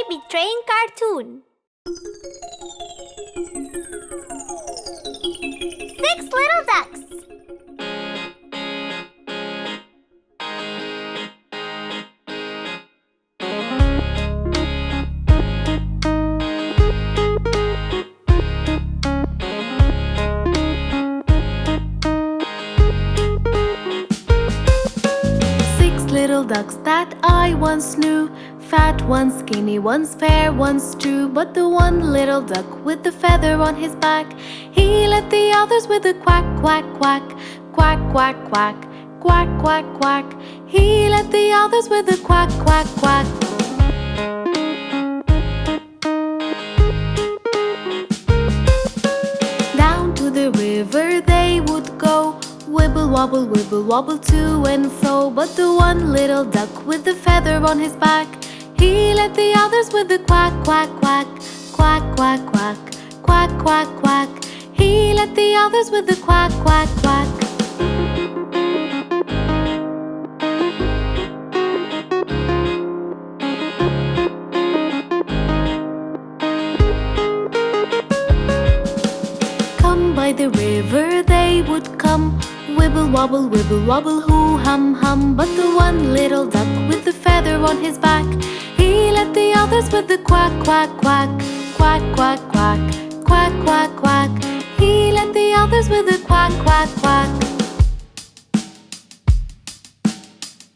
Baby Train cartoon. 6 little ducks. Little ducks that I once knew, fat, one skinny, one's fair, one's true. But the one little duck with the feather on his back, he led the others with a quack, quack, quack, quack, quack, quack, quack, quack, quack. He led the others with a quack, quack, quack. Down to the river they would go, wibble wobble to and fro. But the one little duck with the feather on his back, he led the others with the quack, quack, quack, quack, quack, quack, quack, quack, quack. He led the others with the quack, quack, quack. Come by the river they would come, wibble wobble, hoo hum hum. But the one little duck with the feather on his back, he led the others with the quack, quack, quack, quack, quack, quack, quack, quack, quack. He led the others with the quack, quack, quack.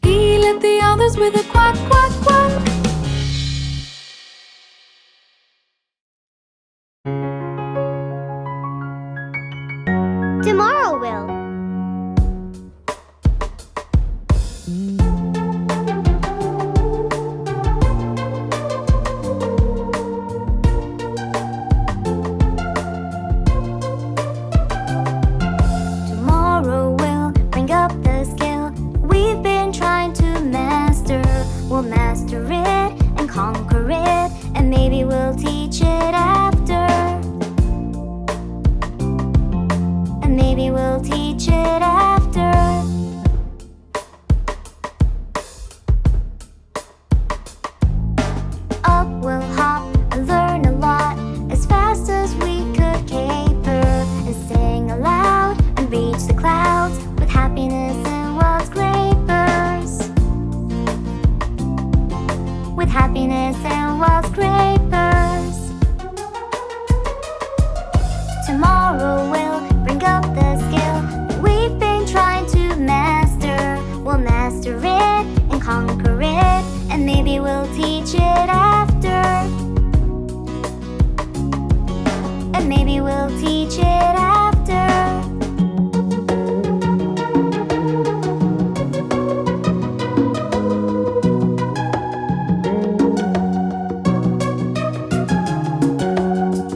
He led the others with a quack, quack, quack. Tomorrow will. Tomorrow will bring up the skill we've been trying to master. We'll master it and conquer it, and maybe we'll teach it after. And maybe we'll teach it after. Up we'll hop and learn a lot as fast as we could caper, and sing aloud and reach the clouds with happiness and wild scrapers. With happiness and wild scrapers. Tomorrow will bring up the skill we've been trying to master. We'll master it and conquer it, and maybe we'll teach it after. And maybe we'll teach it after.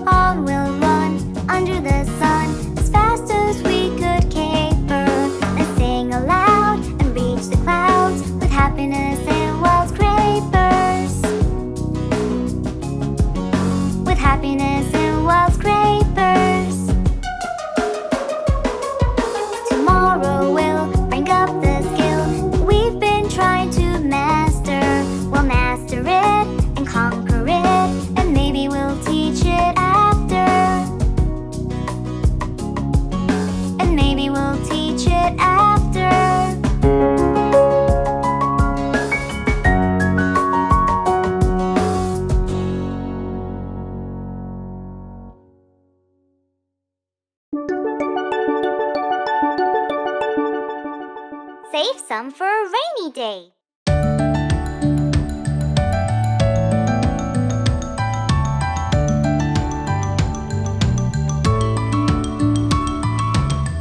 On we'll run under the sun as fast as we could caper, and sing aloud and reach the clouds with happiness and wild scrapers. With happiness and wild scrapers. Tomorrow will bring up the skill we've been trying to master. We'll master it and conquer it, and maybe we'll teach it after. And maybe we'll teach it after. Save some for a rainy day.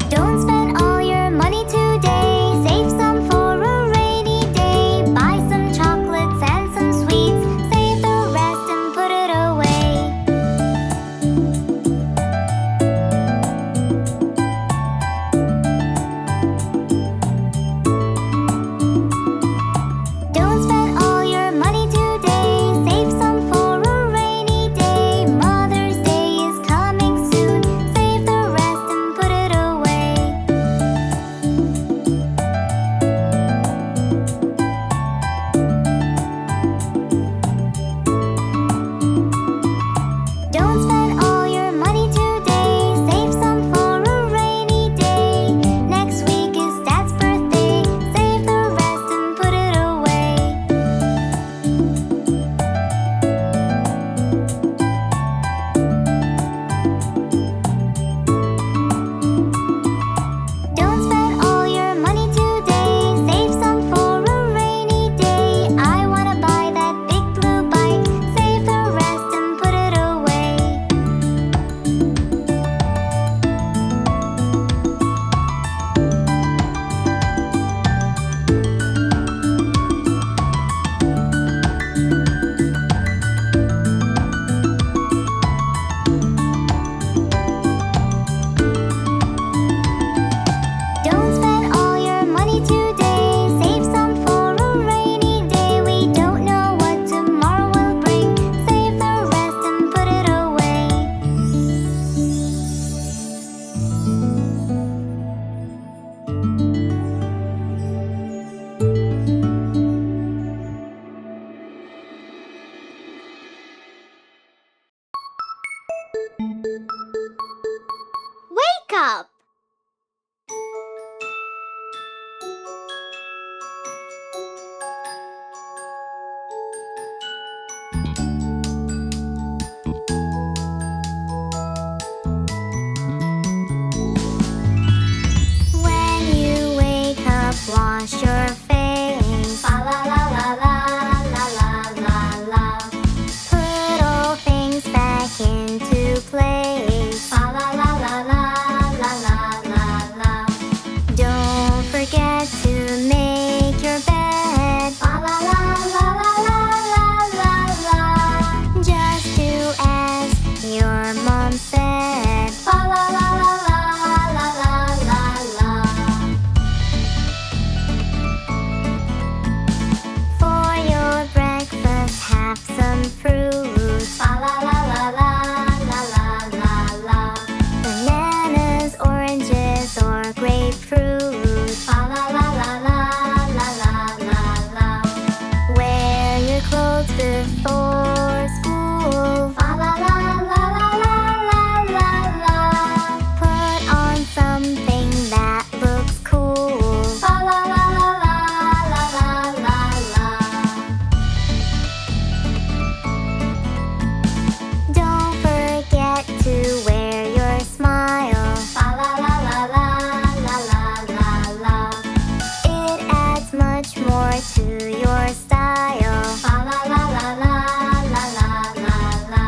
Don't spend all your money today. Save some for a rainy day. Buy some chocolates and some sweets. Save the rest and put it away. Wake up! When you wake up, wash your face. La la la la la la la la la. Put all things back into place. La la la la la la la la la. Don't forget to make your bed. La la la la la la la la. Just do as your mom said. La la la la la la la la. For your breakfast, have some fruit. La la la la la la la la la. Bananas, oranges, or grapefruit. La la la la la la la la la. Wear your clothes before school. La la la la la la la la. Put on something that looks cool. La la la la la la la la. Don't forget to wear your smile. La la la la la la la la la. It adds much more to your style. La la la la la la la la la.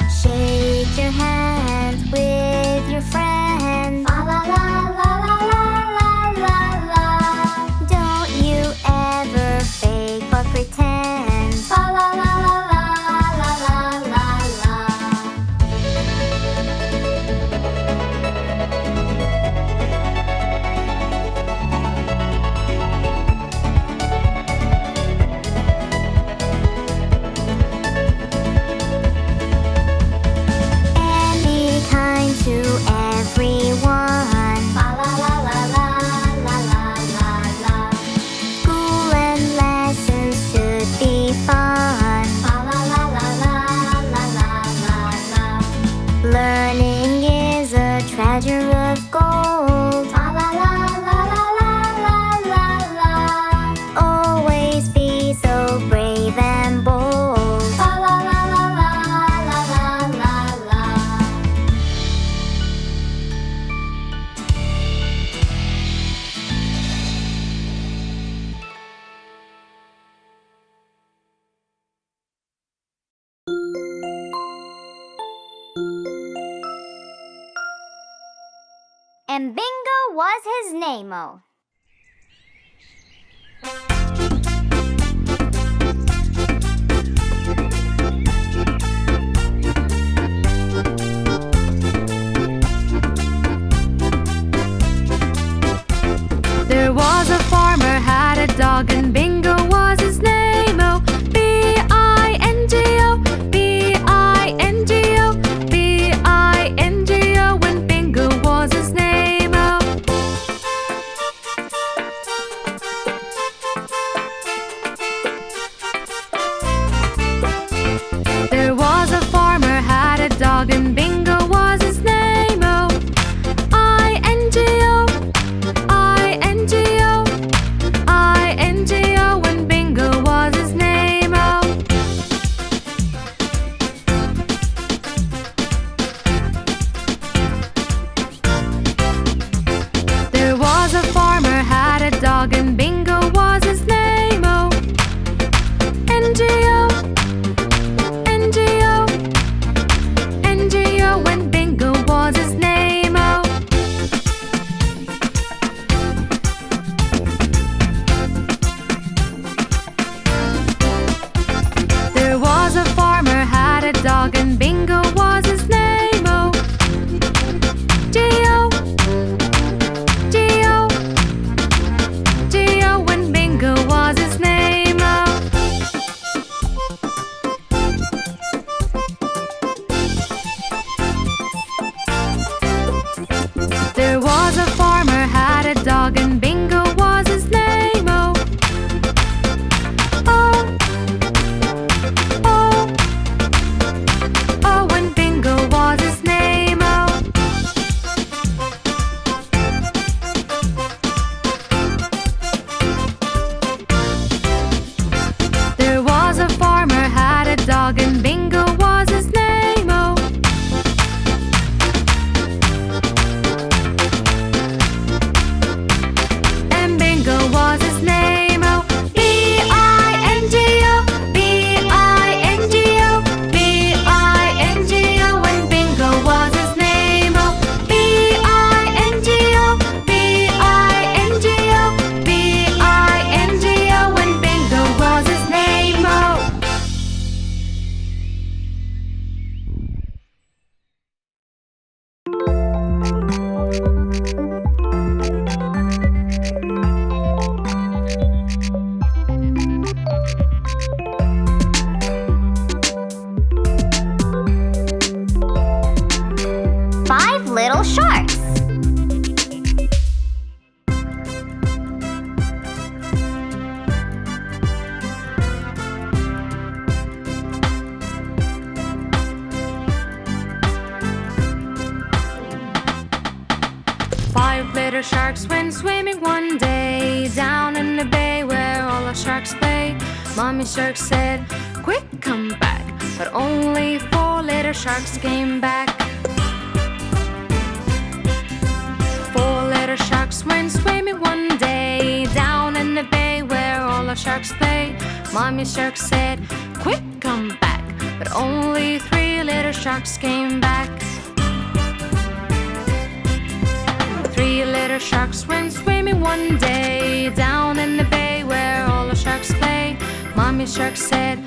Shake your hands with your friends. La la la la la la la la la. Don't you ever fake or pretend. La la la la la la la la la. And be kind to everyone. La la la la la la la la la. School and lessons should be fun. La la la la la la la la la. Learning is a treasure of gold. La la la la la la la la la. Always be so brave and bold. La la la la la la la la la. And Bingo was his name-o. There was a farmer had a dog and Bingo was his name-o. B-I-N-G-O, B-I-N-G-O, B-I-N-G-O, when Bingo was his name-o. There was a farmer had a dog and Bingo was his name-o. I-N-G-O, I-N-G-O, I-N-G-O. sharks went swimming one day down in the bay where all the sharks play. Mommy shark said, "Quick, come back." But only 4 little sharks came back. 4 little sharks went swimming one day down in the bay where all the sharks play. Mommy shark said, "Quick, come back." But only 3 little sharks came back. 3 little sharks went swimming one day down in the bay where all the sharks play. Mommy shark said,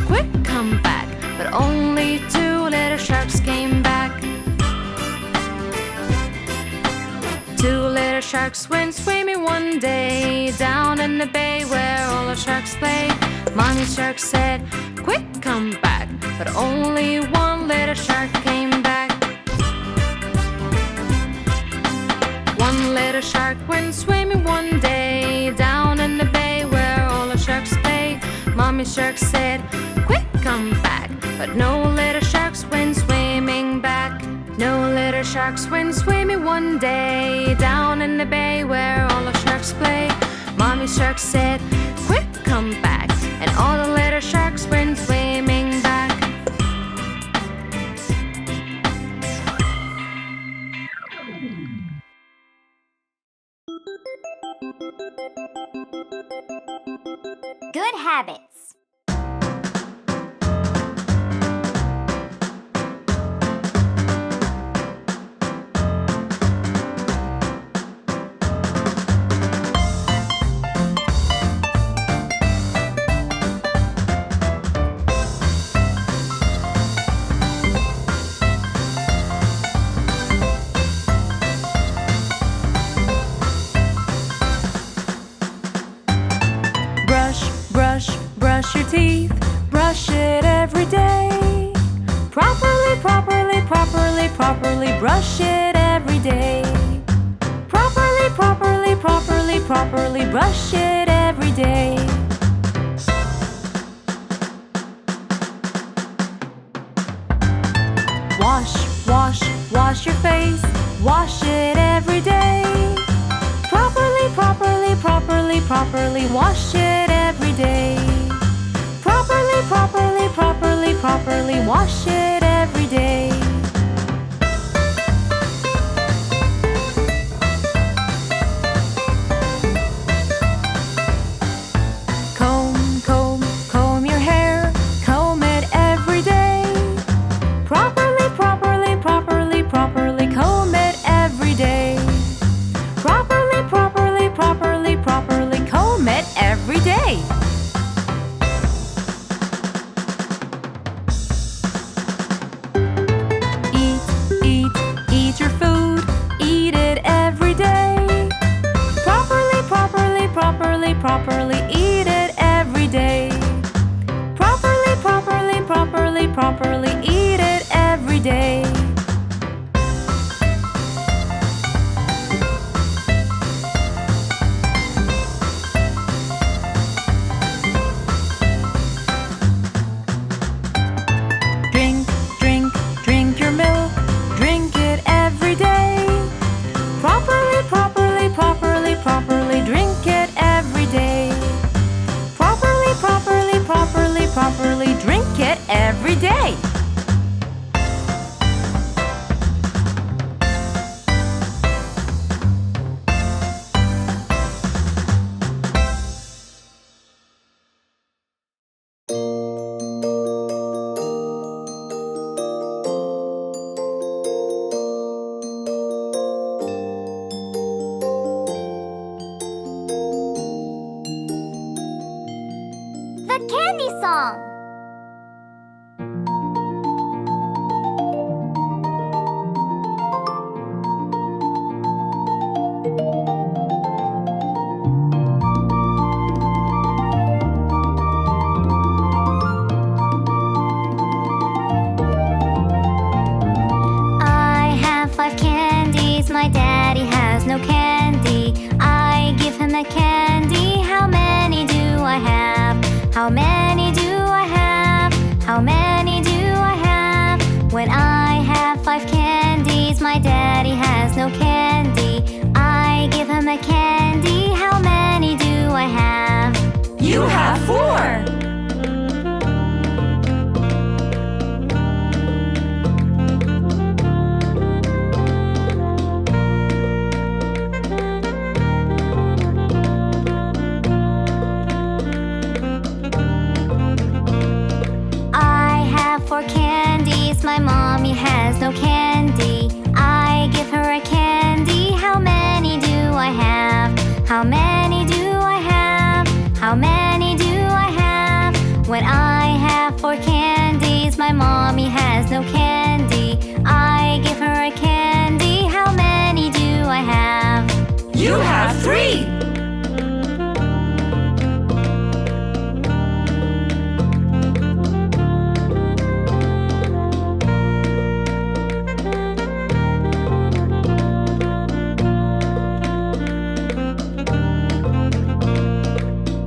"Quick, come back." But only 2 little sharks came back. 2 little sharks went swimming one day down in the bay where all the sharks play. Mommy shark said, "Quick, come back." But only 1 little shark came back. 1 little shark went swimming one day down in the bay where all the sharks play. Mommy shark said, "Quick, come back." But no little sharks went swimming back. No little sharks went swimming one day down in the bay where all the sharks play. Mommy shark said, "Quick, come back." And all the little sharks went swimming back. Good habits. Brush your teeth, brush it every day. Properly, properly, properly, properly brush it every day. Properly, properly, properly, properly brush it every day. Wash your face, wash it every day. Properly, properly, properly, properly wash it every day. Properly, properly, properly, properly wash it every day. Comb your hair, comb it every day. Properly, properly, properly, properly comb it every day. Properly, properly, properly, properly comb it every day. Eat your food, eat it every day. Properly, properly, properly, properly eat it every day. Properly, properly, properly, properly eat it every day. Drink your milk, drink it every day. Properly, properly, properly, properly drink it every day. Properly, properly, properly, properly drink it every day. The candy song. I have 5 candies, my daddy has no candy. I give him a candy, how many do I have? How many do I have? How many do I have? When I have 5 candies, my daddy has no candy. I give him a candy. How many do I have? You have 4. I have 4 candies. My mommy has no candy. I give her a candy. How many do I have? How many do I have? How many do I have? When I have 4 candies, my mommy has no candy. I give her a candy. How many do I have? You have 3.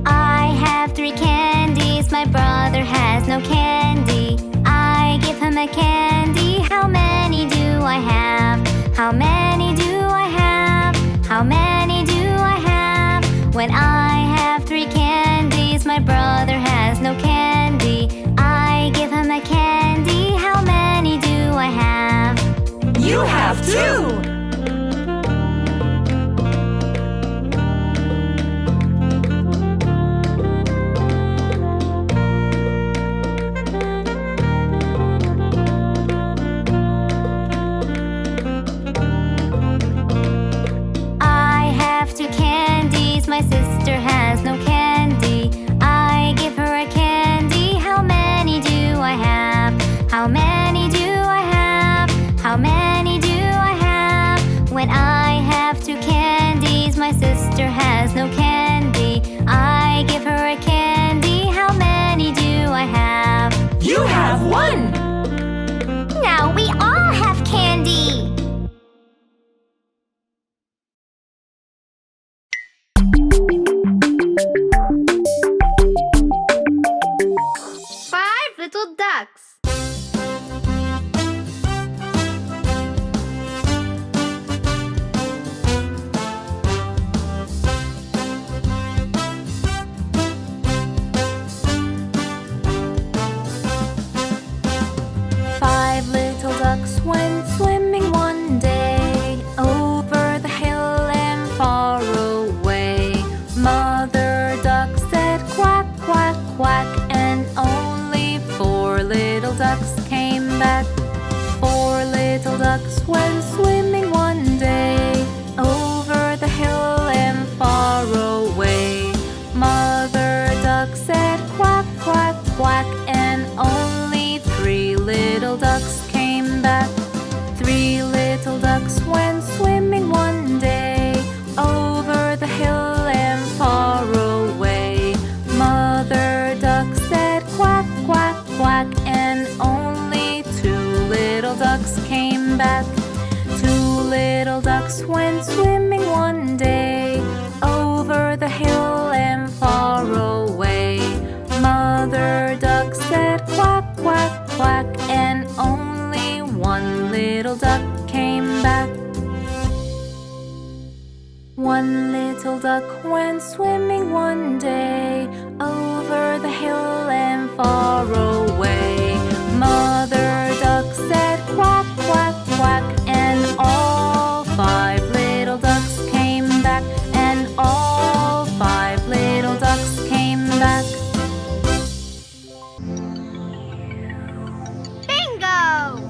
I have 3 candies. My brother has no candy. I give him a candy. How many do I have? How many do I have? How many do I have? When I have 3 candies, my brother has no candy. I give him a candy. How many do I have? You have 2. I have 2 candies. My sister has no candy. I give her a candy. How many do I have? How many do I have? How many do I have? When I have 2 candies, my sister has no candy. I give her a candy. How many do I have? You have 1. Now we all have candy. Five little ducks. Five little ducks went swimming one day over the hill and far away. Mother duck said quack, quack, quack, and only 4 little ducks came back. 4 little ducks went swimming one day over the hill and far away. Mother duck said quack, quack, quack, and only 3 little ducks came back. 3 little ducks went swimming one day over the hill and far away. Mother duck said quack, quack, quack, and only 2 little ducks came back. 2 little ducks went swimming one day over the hill and far away. Mother duck said quack, quack, quack, and only 1 little duck came back. 1 little duck went swimming one day over the hill and far away. Mother duck said quack, quack, quack, and all 5 little ducks came back. And all 5 little ducks came back. Bingo!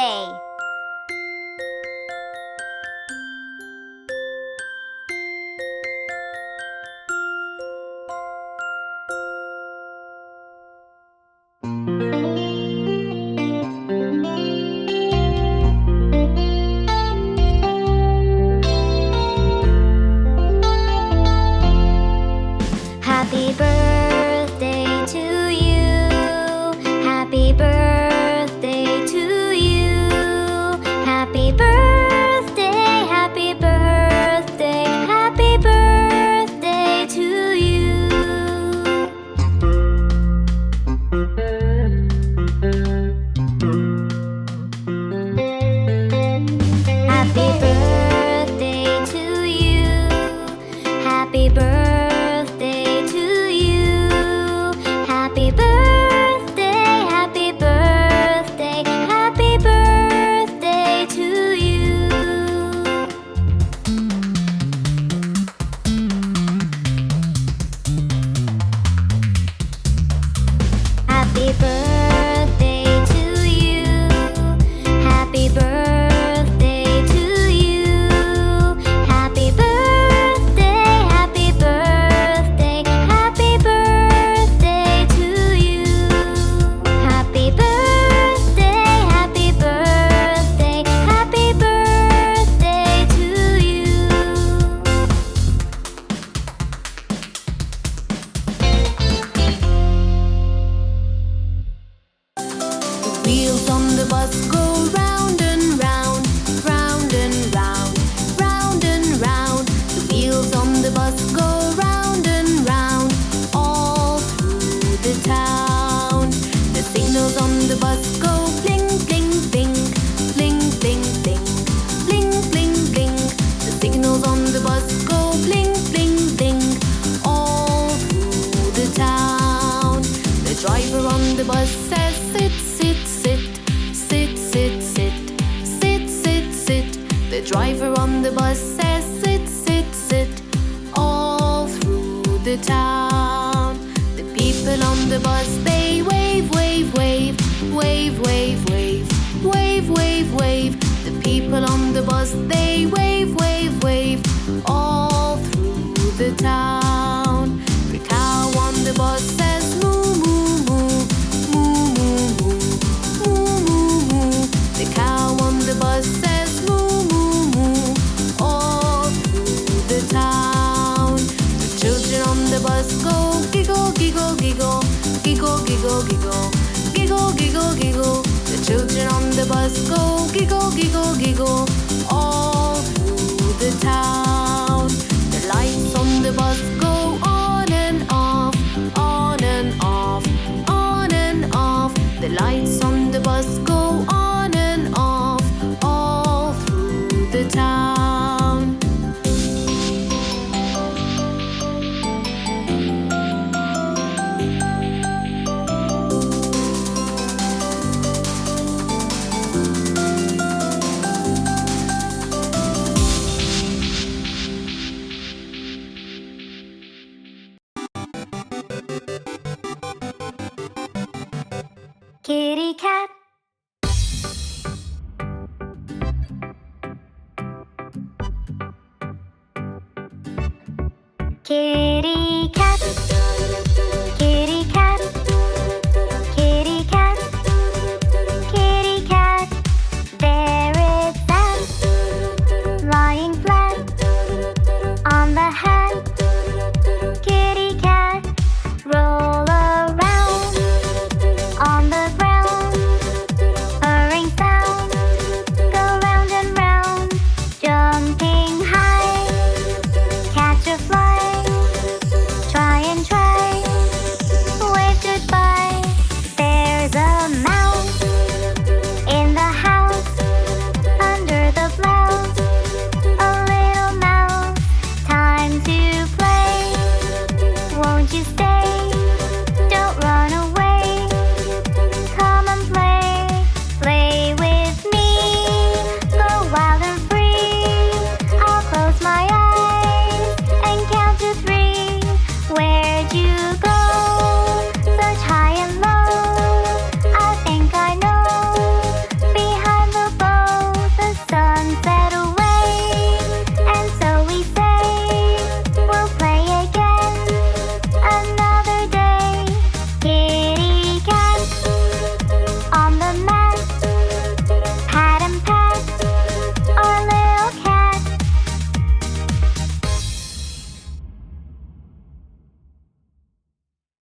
birthday. Happy birthday to you. Happy birthday to you. Happy birthday, happy birthday, happy birthday to you. Happy birthday to you. Happy birthday to you. Happy birthday, happy birthday, happy birthday to you. Happy birthday to you. Happy birthday to you. Happy birthday, happy birthday, happy birthday to you. Happy birthday, happy birthday, happy birthday to you. The wheels on the bus go round and round, round and round, round and round. The wheels on the bus go round and round, all through the town. The signals on the bus go bling, bling, bling, bling, bling, bling, bling, bling, bling. The signals on the bus go bling, bling, bling, all through the town. The driver on the bus says sit, sit, sit, sit, sit, sit, sit, sit, sit. The driver on the bus says sit, sit, sit, all through the town. The people on the bus, they wave, wave, wave, wave, wave, wave, wave, wave, wave. The people on the bus, they wave, wave, wave, all through the town. The cow on the bus says moo, moo, moo, moo, moo, moo, moo, moo, moo. The cow on the bus says moo, moo, moo, all through the town. The children on the bus go giggle, giggle, giggle, giggle, giggle, giggle, giggle, giggle, giggle. The children on the bus go giggle, giggle, giggle, all through the town. The lights on the bus go on and off, on and off, on and off. The lights on the bus go on and off, all through the town. Kitty cat. Kitty cat. Kitty cat. Kitty cat. Kitty cat. There it's at, lying flat on the hat. Kitty cat. Roll around on the ground, purring sound, go round and round, jumping high, catch a fly, try and try, wave goodbye. There's a mouse in the house, under the blouse, a little mouse, time to play. Won't you stay?